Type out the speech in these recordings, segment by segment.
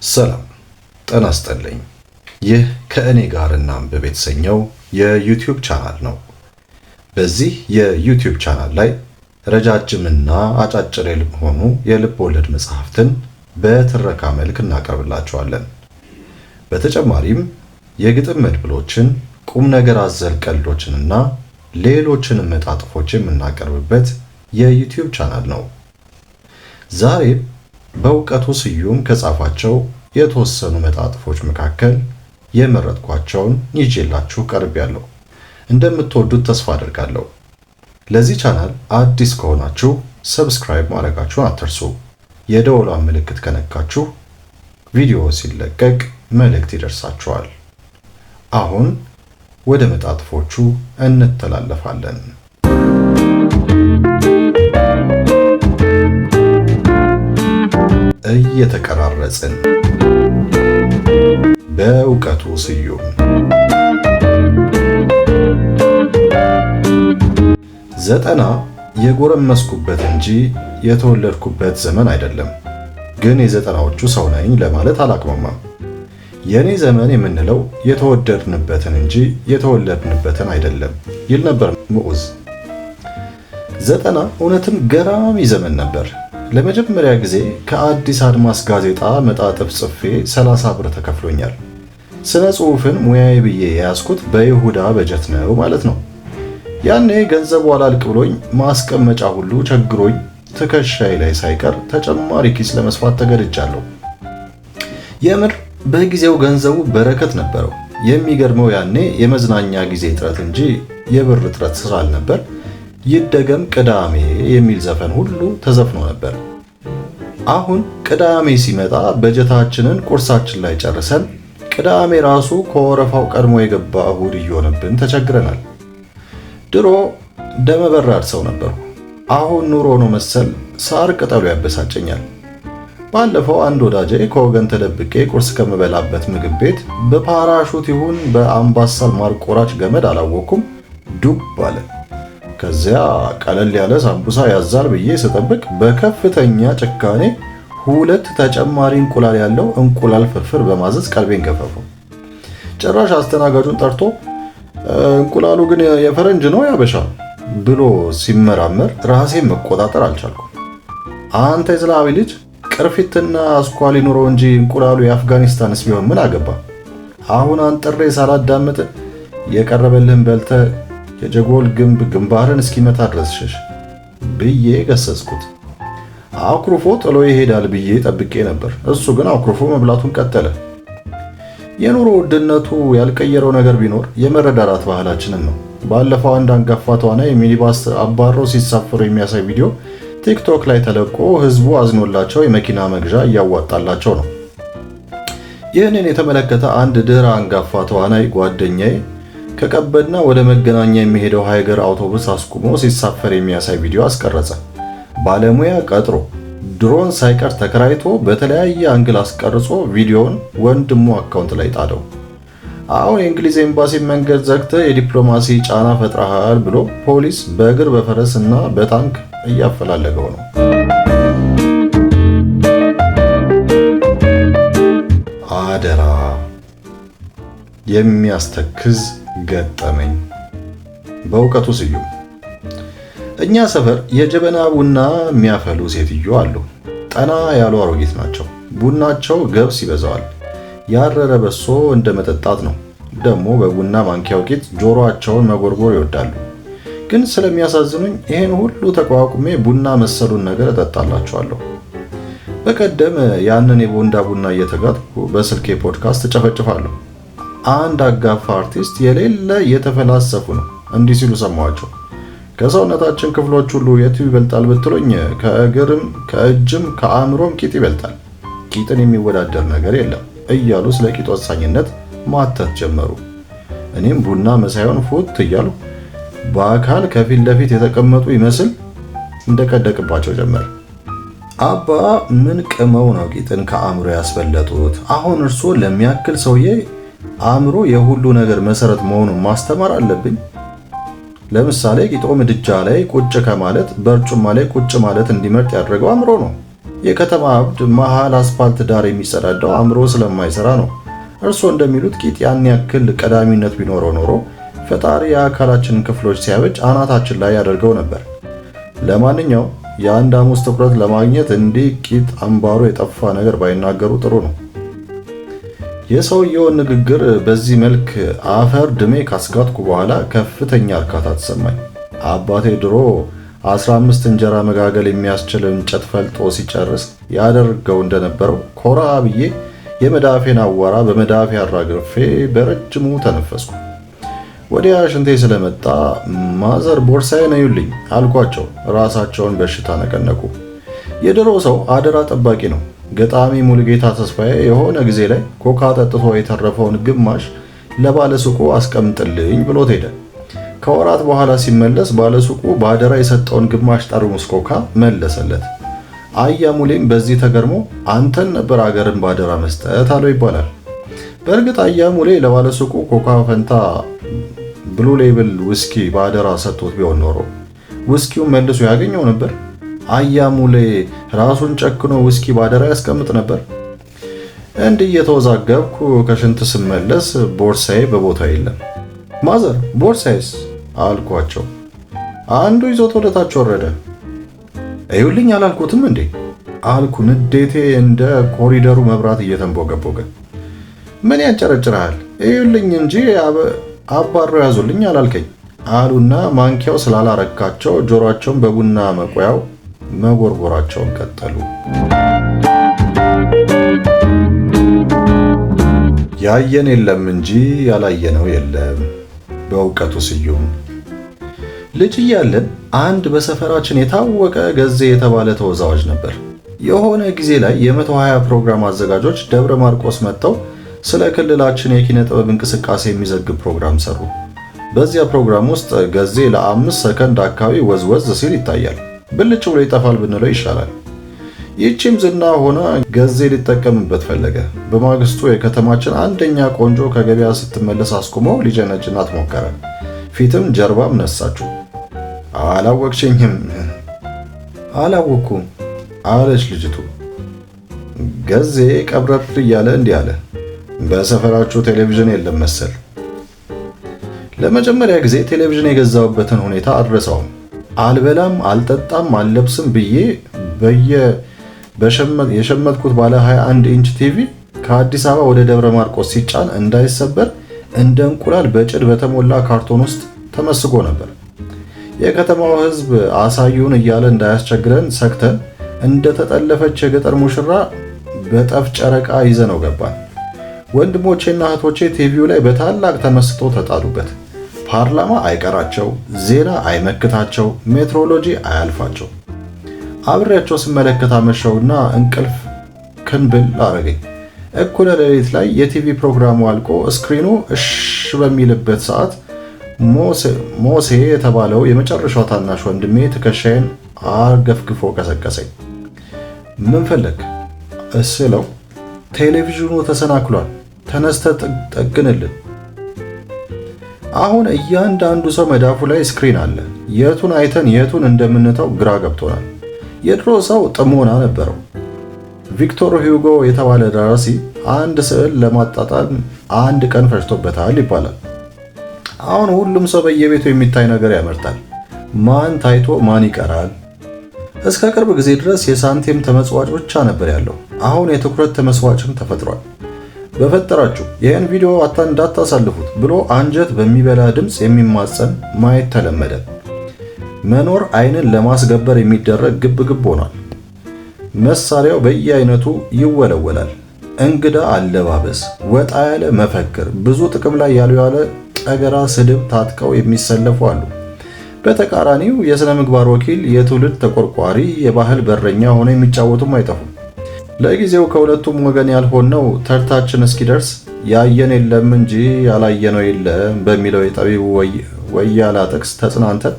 ሰላም ጤና ይስጥልኝ። ይህ ከእኔ ጋር እናንብብ የተሰኘው የዩቲዩብ ቻናል ነው። በዚህ የዩቲዩብ ቻናል ላይ ረጃጅምና አጫጭር የሆኑ የልብ ወለድ መጽሐፍትን በትረካ መልክ እናቀርብላችኋለን። በተጨማሪም የግጥም መድብሎችን፣ ቁም ነገር አዘል ቀልዶችንና ሌሎችንም መጣጥፎች የምናቀርብበት የዩቲዩብ ቻናል ነው። ዛሬ በእውቀቱ ስዩም ከጻፋቸው የተወሰኑ መጣጥፎች መካከል የመረጥኳቸውን ይዤላችሁ ቀርቤያለሁ። እንደምትወዱት ተስፋ አደርጋለሁ። ለዚህ ቻናል አዲስ ከሆናችሁ ሰብስክራይብ ማድረጋችሁን አትርሱ። የደወሏን ምልክት ከነካችሁ ቪዲዮ ሲለቀቅ መልእክት ይደርሳችኋል። አሁን ወደ መጣጥፎቹ እንተላለፋለን። እየተቀራረጽን በእውቀቱ ስዩም። ዘጠና የጎረመስኩበት እንጂ የተወለድኩበት ዘመን አይደለም። ግን የዘጠናዎቹ ሰው ነኝ ለማለት አላቅማማም። የኔ ዘመን የምንለው የተወደድንበትን እንጂ የተወለድንበትን አይደለም ይል ነበር ምዑዝ። ዘጠና እውነትም ገራሚ ዘመን ነበር። ለመጀመሪያ ጊዜ ከአዲስ አድማስ ጋዜጣ መጣጥፍ ጽፌ 30 ብር ተከፍሎኛል። ስነ ጽሑፍን ሙያዬ ብዬ የያዝኩት በይሁዳ በጀት ነው ማለት ነው። ያኔ ገንዘቡ አላልቅ ብሎኝ ማስቀመጫ ሁሉ ቸግሮኝ ትከሻዬ ላይ ሳይቀር ተጨማሪ ኪስ ለመስፋት ተገድጃለሁ። የምር በጊዜው ገንዘቡ በረከት ነበረው። የሚገርመው ያኔ የመዝናኛ ጊዜ እጥረት እንጂ የብር እጥረት ስላልነበር ይደገም ቅዳሜ የሚል ዘፈን ሁሉ ተዘፍኖ ነበር። አሁን ቅዳሜ ሲመጣ በጀታችንን ቁርሳችን ላይ ጨርሰን ቅዳሜ ራሱ ከወረፋው ቀድሞ የገባ እሁድ እየሆነብን ተቸግረናል። ድሮ ደመ በራድ ሰው ነበርኩ። አሁን ኑሮ ነው መሰል ሳር ቅጠሉ ያበሳጨኛል። ባለፈው አንድ ወዳጄ ከወገን ተደብቄ ቁርስ ከምበላበት ምግብ ቤት በፓራሹት ይሁን በአምባሳል ማርቆራጭ ገመድ አላወኩም ዱብ አለ። ከዚያ ቀለል ያለ ሳምቡሳ ያዛል ብዬ ስጠብቅ በከፍተኛ ጭካኔ 2 ተጨማሪ እንቁላል ያለው እንቁላል ፍርፍር በማዘዝ ቀልቤን ገፈፈው። ጭራሽ አስተናጋጁን ጠርቶ እንቁላሉ ግን የፈረንጅ ነው ያበሻ ብሎ ሲመራመር ራሴን መቆጣጠር አልቻልኩም። አንተ የዝላዊ ልጅ ቅርፊትና አስኳሊ ኑሮ እንጂ እንቁላሉ የአፍጋኒስታንስ ቢሆን ምን አገባ? አሁን አንጥሬ ሳላዳምጥ የቀረበልህን በልተ የጀጎል ግንብ ግንባርን እስኪመታ ድረስ ሸሽ ብዬ ገሰጽኩት። አኩርፎ ጥሎ ይሄዳል ብዬ ጠብቄ ነበር። እሱ ግን አኩርፎ መብላቱን ቀጠለ። የኑሮ ውድነቱ ያልቀየረው ነገር ቢኖር የመረዳዳት ባህላችንን ነው። ባለፈው አንድ አንጋፋ ተዋናይ ሚኒባስ አባረው ሲሳፈሩ የሚያሳይ ቪዲዮ ቲክቶክ ላይ ተለቆ ህዝቡ አዝኖላቸው የመኪና መግዣ እያዋጣላቸው ነው። ይህንን የተመለከተ አንድ ድህረ አንጋፋ ተዋናይ ጓደኛዬ ከቀበና ወደ መገናኛ የሚሄደው ሃይገር አውቶቡስ አስቁሞ ሲሳፈር የሚያሳይ ቪዲዮ አስቀረጸ። ባለሙያ ቀጥሮ ድሮን ሳይቀር ተከራይቶ በተለያየ አንግል አስቀርጾ ቪዲዮውን ወንድሙ አካውንት ላይ ጣለው። አሁን የእንግሊዝ ኤምባሲ መንገድ ዘግተህ የዲፕሎማሲ ጫና ፈጥረሃል ብሎ ፖሊስ በእግር በፈረስ እና በታንክ እያፈላለገው ነው። አደራ የሚያስተክዝ ገጠመኝ በእውቀቱ ስዩም። እኛ ሰፈር የጀበና ቡና የሚያፈሉ ሴትዮ አሉ። ጠና ያሉ አሮጊት ናቸው። ቡናቸው ገብስ ይበዛዋል። ያረረ በሶ እንደ መጠጣት ነው። ደግሞ በቡና ማንኪያው ቂጥ ጆሮአቸውን መጎርጎር ይወዳሉ። ግን ስለሚያሳዝኑኝ ይሄን ሁሉ ተቋቁሜ ቡና መሰሉን ነገር እጠጣላቸዋለሁ። በቀደም ያንን የቦንዳ ቡና እየተጋጥኩ በስልኬ ፖድካስት እጨፈጭፋለሁ። አንድ አጋፋ አርቲስት የሌለ እየተፈላሰፉ ነው። እንዲህ ሲሉ ሰማኋቸው። ከሰውነታችን ክፍሎች ሁሉ የቱ ይበልጣል ብትሉኝ ከእግርም ከእጅም ከአእምሮም ቂጥ ይበልጣል። ቂጥን የሚወዳደር ነገር የለም እያሉ ስለ ቂጥ ወሳኝነት ማተት ጀመሩ። እኔም ቡና መሳዩን ፉት እያሉ በአካል ከፊት ለፊት የተቀመጡ ይመስል እንደቀደቅባቸው ጀመር። አባ ምን ቅመው ነው ቂጥን ከአእምሮ ያስበለጡት? አሁን እርሶ ለሚያክል ሰውዬ አእምሮ የሁሉ ነገር መሰረት መሆኑን ማስተማር አለብኝ። ለምሳሌ ቂጦ ምድጃ ላይ ቁጭ ከማለት በርጩማ ላይ ቁጭ ማለት እንዲመርጥ ያደረገው አእምሮ ነው። የከተማ አብድ መሃል አስፋልት ዳር የሚጸዳዳው አእምሮ ስለማይሰራ ነው። እርስዎ እንደሚሉት ቂጥ ያን ያክል ቀዳሚነት ቢኖረው ኖሮ ፈጣሪ የአካላችንን ክፍሎች ሲያበጅ አናታችን ላይ ያደርገው ነበር። ለማንኛውም የአንድ ሐሙስ ትኩረት ለማግኘት እንዲህ ቂጥ አምባሩ የጠፋ ነገር ባይናገሩ ጥሩ ነው። የሰውየውን ንግግር በዚህ መልክ አፈር ድሜ ካስጋጥኩ በኋላ ከፍተኛ እርካታ ተሰማኝ። አባቴ ድሮ 15 እንጀራ መጋገል የሚያስችል እንጨት ፈልጦ ሲጨርስ ያደርገው እንደነበረው ኮራ ብዬ የመዳፌን አዋራ በመዳፌ አራግፌ በረጅሙ ተነፈስኩ። ወዲያ ሽንቴ ስለመጣ ማዘር ቦርሳዬን እዩልኝ አልኳቸው። ራሳቸውን በሽታ ነቀነቁ። የድሮ ሰው አደራ ጠባቂ ነው። ገጣሚ ሙሉጌታ ተስፋዬ የሆነ ጊዜ ላይ ኮካ ጠጥቶ የተረፈውን ግማሽ ለባለሱቁ አስቀምጥልኝ ብሎት ሄደ። ከወራት በኋላ ሲመለስ ባለሱቁ ባደራ የሰጠውን ግማሽ ጠርሙስ ኮካ መለሰለት። አያሙሌም በዚህ ተገርሞ አንተን ነበር አገርን ባደራ መስጠት አለው ይባላል። በእርግጥ አያሙሌ ለባለሱቁ ኮካ ፈንታ ብሉ ሌብል ውስኪ ባደራ ሰጥቶት ቢሆን ኖሮ ውስኪውን መልሶ ያገኘው ነበር? አያሙሌ ራሱን ጨክኖ ውስኪ ባደራ ያስቀምጥ ነበር? እንዲህ እየተወዛገብኩ ከሽንት ስመለስ ቦርሳዬ በቦታው የለም። ማዘር ቦርሳዬስ አልኳቸው። አንዱ ይዞት ወደታች ወረደ። እዩልኝ አላልኩትም እንዴ አልኩ፣ ንዴቴ እንደ ኮሪደሩ መብራት እየተንቦገቦገ። ምን ያንጨረጭራል? እዩልኝ እንጂ አባረው ያዙልኝ አላልከኝ አሉና ማንኪያው ስላላረካቸው ጆሮአቸውን በቡና መቆያው መጎርጎራቸውን ቀጠሉ። ያየን የለም እንጂ ያላየነው የለም። በእውቀቱ ስዩም። ልጅ እያለን አንድ በሰፈራችን የታወቀ ገዜ የተባለ ተወዛዋዥ ነበር። የሆነ ጊዜ ላይ የ120 ፕሮግራም አዘጋጆች ደብረ ማርቆስ መጥተው ስለ ክልላችን የኪነ ጥበብ እንቅስቃሴ የሚዘግብ ፕሮግራም ሰሩ። በዚያ ፕሮግራም ውስጥ ገዜ ለ5 ሰከንድ አካባቢ ወዝወዝ ሲል ይታያል። ብልጭ ብሎ ይጠፋል ብንለው ይሻላል። ይህቺም ዝና ሆና ገዜ ሊጠቀምበት ፈለገ። በማግስቱ የከተማችን አንደኛ ቆንጆ ከገበያ ስትመለስ አስቁመው ሊጀነጅናት ሞከረ። ፊትም ጀርባም ነሳችው። አላወቅሽኝም? አላወኩም አለች ልጅቱ። ገዜ ቀብረር እያለ እንዲህ አለ፣ በሰፈራችሁ ቴሌቪዥን የለም መሰል። ለመጀመሪያ ጊዜ ቴሌቪዥን የገዛሁበትን ሁኔታ አልረሳውም። አልበላም አልጠጣም አልለብስም ብዬ የሸመትኩት ባለ 21 ኢንች ቲቪ ከአዲስ አበባ ወደ ደብረ ማርቆስ ሲጫን እንዳይሰበር እንደ እንቁላል በጭድ በተሞላ ካርቶን ውስጥ ተመስጎ ነበር። የከተማው ሕዝብ አሳዩን እያለ እንዳያስቸግረን ሰክተን እንደተጠለፈች የገጠር ሙሽራ በጠፍ ጨረቃ ይዘነው ገባን። ወንድሞቼና እህቶቼ ቲቪው ላይ በታላቅ ተመስጦ ተጣሉበት። ፓርላማ አይቀራቸው፣ ዜና አይመክታቸው፣ ሜትሮሎጂ አያልፋቸው። አብሬያቸው ስመለከት አመሸውና እንቅልፍ ክንብል አረገኝ። እኩለ ሌሊት ላይ የቲቪ ፕሮግራሙ አልቆ ስክሪኑ እሽ በሚልበት ሰዓት ሞሴ የተባለው የመጨረሻው ታናሽ ወንድሜ ትከሻዬን አርገፍግፎ ቀሰቀሰኝ። ምን ፈለግ እስለው፣ ቴሌቪዥኑ ተሰናክሏል፣ ተነስተ ጠግንልን። አሁን እያንዳንዱ ሰው መዳፉ ላይ ስክሪን አለ። የቱን አይተን የቱን እንደምንተው ግራ ገብቶናል። የድሮ ሰው ጥሞና ነበረው። ቪክቶር ሂዩጎ የተባለ ደራሲ አንድ ስዕል ለማጣጣል 1 ቀን ፈጅቶበታል ይባላል። አሁን ሁሉም ሰው በየቤቱ የሚታይ ነገር ያመርታል። ማን ታይቶ ማን ይቀራል? እስከ ቅርብ ጊዜ ድረስ የሳንቲም ተመጽዋጭ ብቻ ነበር ያለው። አሁን የትኩረት ተመስዋጭም ተፈጥሯል። በፈጠራችሁ ይህን ቪዲዮ እንዳታሳልፉት ብሎ አንጀት በሚበላ ድምፅ የሚማጸን ማየት ተለመደ። መኖር ዓይንን ለማስገበር የሚደረግ ግብግብ ሆኗል። መሳሪያው በየአይነቱ ይወለወላል። እንግዳ አለባበስ፣ ወጣ ያለ መፈክር፣ ብዙ ጥቅም ላይ ያለ ጠገራ ስድብ ታጥቀው የሚሰለፉ አሉ። በተቃራኒው የሥነ ምግባር ወኪል፣ የትውልድ ተቆርቋሪ፣ የባህል በረኛ ሆነው የሚጫወቱም አይጠፉም። ለጊዜው ከሁለቱም ወገን ያልሆነው ተርታችን እስኪደርስ ያየን የለም እንጂ ያላየነው የለም በሚለው የጠቢቡ ወያላ ጥቅስ ተጽናንተን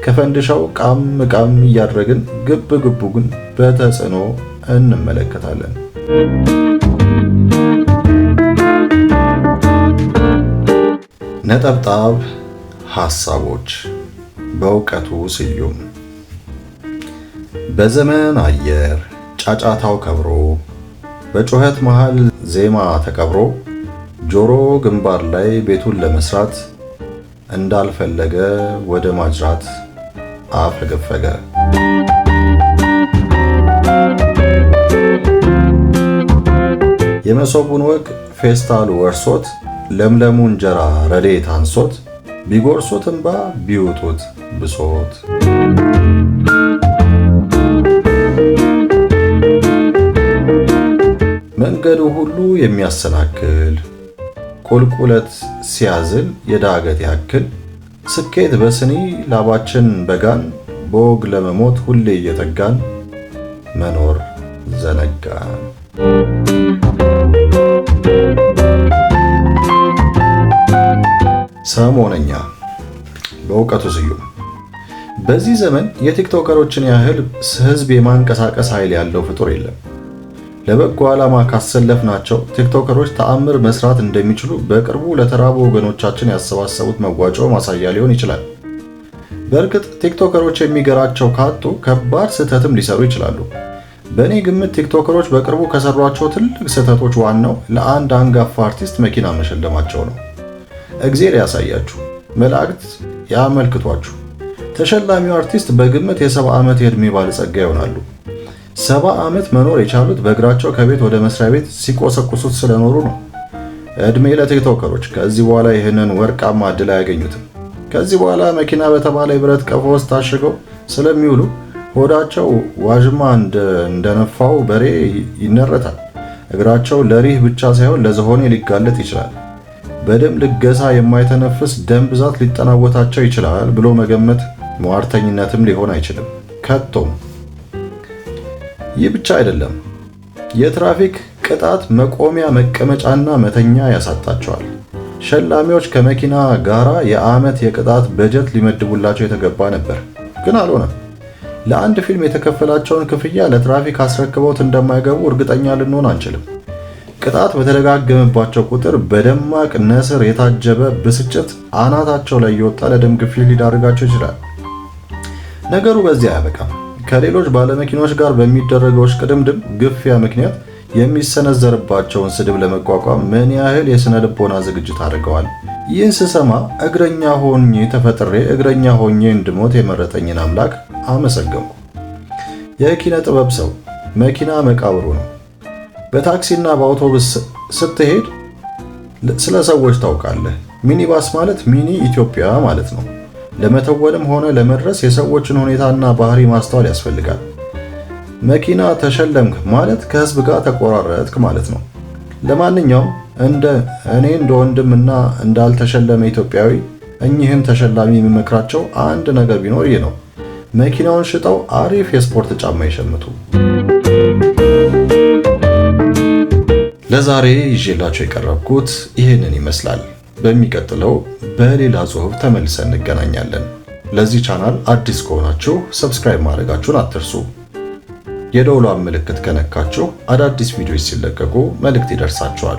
ከፈንድሻው ቃም ቃም እያደረግን ግብ ግቡ ግን በተጽዕኖ እንመለከታለን። ነጠብጣብ ሐሳቦች በእውቀቱ ስዩም። በዘመን አየር ጫጫታው ከብሮ በጩኸት መሃል ዜማ ተቀብሮ ጆሮ ግንባር ላይ ቤቱን ለመስራት እንዳልፈለገ ወደ ማጅራት አፈገፈገ። የመሶቡን ወግ ፌስታሉ ወርሶት ለምለሙ እንጀራ ረድኤት አንሶት ቢጎርሱት እንባ ቢውጡት ብሶት። መንገዱ ሁሉ የሚያሰናክል ቁልቁለት ሲያዝል የዳገት ያክል ስኬት በስኒ ላባችን በጋን በወግ ለመሞት ሁሌ እየተጋን መኖር ዘነጋን። ሰሞነኛ በእውቀቱ ስዩም። በዚህ ዘመን የቲክቶከሮችን ያህል ህዝብ የማንቀሳቀስ ኃይል ያለው ፍጡር የለም። ለበጎ ዓላማ ካሰለፍናቸው ቲክቶከሮች ተአምር መስራት እንደሚችሉ በቅርቡ ለተራቡ ወገኖቻችን ያሰባሰቡት መዋጮ ማሳያ ሊሆን ይችላል። በእርግጥ ቲክቶከሮች የሚገራቸው ካጡ ከባድ ስህተትም ሊሰሩ ይችላሉ። በእኔ ግምት ቲክቶከሮች በቅርቡ ከሰሯቸው ትልቅ ስህተቶች ዋናው ለአንድ አንጋፋ አርቲስት መኪና መሸለማቸው ነው። እግዜር ያሳያችሁ፣ መላእክት ያመልክቷችሁ። ተሸላሚው አርቲስት በግምት የ70 ዓመት የዕድሜ ባለጸጋ ይሆናሉ። 70 ዓመት መኖር የቻሉት በእግራቸው ከቤት ወደ መስሪያ ቤት ሲቆሰቁሱት ስለኖሩ ነው። ዕድሜ ለቲክቶከሮች። ከዚህ በኋላ ይህንን ወርቃማ ዕድል አያገኙትም። ከዚህ በኋላ መኪና በተባለ የብረት ቀፎ ውስጥ ታሽገው ስለሚውሉ ሆዳቸው ዋዥማ እንደነፋው በሬ ይነረታል። እግራቸው ለሪህ ብቻ ሳይሆን ለዝሆኔ ሊጋለጥ ይችላል። በደም ልገሳ የማይተነፍስ ደም ብዛት ሊጠናወታቸው ይችላል ብሎ መገመት ሟርተኝነትም ሊሆን አይችልም ከቶም። ይህ ብቻ አይደለም፣ የትራፊክ ቅጣት መቆሚያ መቀመጫና መተኛ ያሳጣቸዋል። ሸላሚዎች ከመኪና ጋራ የዓመት የቅጣት በጀት ሊመድቡላቸው የተገባ ነበር፣ ግን አልሆነም። ለአንድ ፊልም የተከፈላቸውን ክፍያ ለትራፊክ አስረክበውት እንደማይገቡ እርግጠኛ ልንሆን አንችልም። ቅጣት በተደጋገመባቸው ቁጥር በደማቅ ነስር የታጀበ ብስጭት አናታቸው ላይ እየወጣ ለደም ግፊት ሊዳርጋቸው ይችላል። ነገሩ በዚህ አያበቃም። ከሌሎች ባለመኪኖች ጋር በሚደረገው እሽቅድምድም ግፊያ ምክንያት የሚሰነዘርባቸውን ስድብ ለመቋቋም ምን ያህል የሥነ ልቦና ዝግጅት አድርገዋል? ይህን ስሰማ እግረኛ ሆኜ ተፈጥሬ እግረኛ ሆኜ እንድሞት የመረጠኝን አምላክ አመሰገንኩ። የኪነ ጥበብ ሰው መኪና መቃብሩ ነው። በታክሲና በአውቶቡስ ስትሄድ ስለ ሰዎች ታውቃለህ። ሚኒባስ ማለት ሚኒ ኢትዮጵያ ማለት ነው። ለመተወንም ሆነ ለመድረስ የሰዎችን ሁኔታና ባህሪ ማስተዋል ያስፈልጋል። መኪና ተሸለምክ ማለት ከህዝብ ጋር ተቆራረጥክ ማለት ነው። ለማንኛውም እኔ እንደ ወንድምና እንዳልተሸለመ ኢትዮጵያዊ እኚህን ተሸላሚ የሚመክራቸው አንድ ነገር ቢኖር ይህ ነው። መኪናውን ሽጠው አሪፍ የስፖርት ጫማ ይሸምቱ። ለዛሬ ይዤላችሁ የቀረብኩት ይህንን ይመስላል። በሚቀጥለው በሌላ ጽሑፍ ተመልሰን እንገናኛለን። ለዚህ ቻናል አዲስ ከሆናችሁ ሰብስክራይብ ማድረጋችሁን አትርሱ። የደወሏን ምልክት ከነካችሁ አዳዲስ ቪዲዮዎች ሲለቀቁ መልእክት ይደርሳችኋል።